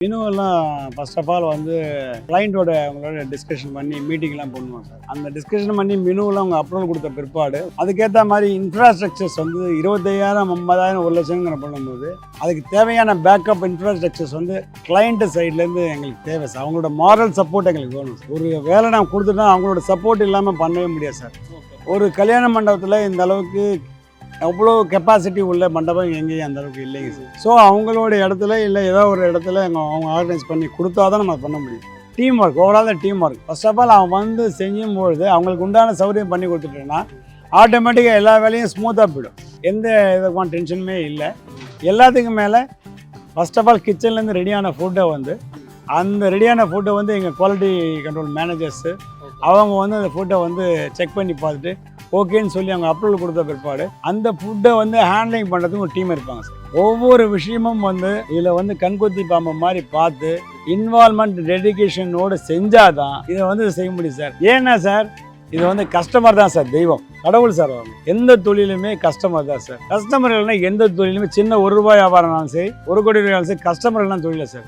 மெனுவெல்லாம் first of all வந்து கிளைண்ட்டோட அவங்களோட discussion பண்ணி மீட்டிங்லாம் பண்ணுவோம் சார். அந்த டிஸ்கஷன் பண்ணி மெனுவெலாம் அவங்க அப்ரூவல் கொடுத்த பிற்பாடு அதுக்கேற்ற மாதிரி இன்ஃப்ராஸ்ட்ரக்சர்ஸ் வந்து 25,000 50,000 1 லட்சங்கிற பண்ணும்போது அதுக்கு தேவையான பேக்கப் இன்ஃப்ராஸ்ட்ரக்சர்ஸ் வந்து கிளைண்ட் சைட்லேருந்து எங்களுக்கு தேவை சார். அவங்களோட மாரல் சப்போர்ட் எங்களுக்கு வேணும் சார். ஒரு வேலை நான் கொடுத்துட்டா அவங்களோட சப்போர்ட் இல்லாமல் பண்ணவே முடியாது சார். ஒரு கல்யாண மண்டபத்தில் இந்த அளவுக்கு அவ்வளோ கெப்பாசிட்டி உள்ள மண்டபம் எங்கேயும் அந்த அளவுக்கு இல்லைங்க சார். ஸோ அவங்களோட இடத்துல இல்லை ஏதோ ஒரு இடத்துல அவங்க ஆர்கனைஸ் பண்ணி கொடுத்தா தான் நம்ம பண்ண முடியும். Team work, overall team work. First of all அவன் வந்து செய்யும்பொழுது அவங்களுக்கு உண்டான சௌகரியம் பண்ணி கொடுத்துட்டோன்னா ஆட்டோமேட்டிக்காக எல்லா வேலையும் ஸ்மூத்தாக போயிடும். எந்த விதமான டென்ஷனுமே இல்லை. எல்லாத்துக்கும் மேலே ஃபர்ஸ்ட் ஆஃப் ஆல் கிச்சன்லேருந்து ரெடியான ஃபுட்டை வந்து அந்த ரெடியான ஃபுட்டை வந்து எங்கள் குவாலிட்டி கண்ட்ரோல் மேனேஜர்ஸு அவங்க வந்து அந்த ஃபுட்டை வந்து செக் பண்ணி பார்த்துட்டு ஓகேன்னு சொல்லி அவங்க அப்ரூவல் கொடுத்த பிற்பாடு அந்த ஃபுட்டை வந்து ஹேண்ட்லிங் பண்ணுறதுக்கு ஒரு டீம் இருப்பாங்க சார். ஒவ்வொரு விஷயமும் வந்து இதில் வந்து கண்கொத்தி பாம்பு மாதிரி பார்த்து இன்வால்மெண்ட் டெடிகேஷனோடு செஞ்சால் தான் இதை வந்து செய்ய முடியும் சார். ஏன்னா சார் இது வந்து கஸ்டமர் தான் சார் தெய்வம், கடவுள் சார். அவங்க எந்த தொழிலுமே கஸ்டமர் தான் சார். கஸ்டமர் இல்லைன்னா எந்த தொழிலுமே சின்ன ₹1 வியாபாரம்னாலும் சரி 1 கோடி ரூபாயும் சரி கஸ்டமர் எல்லாம் தொழில சார்.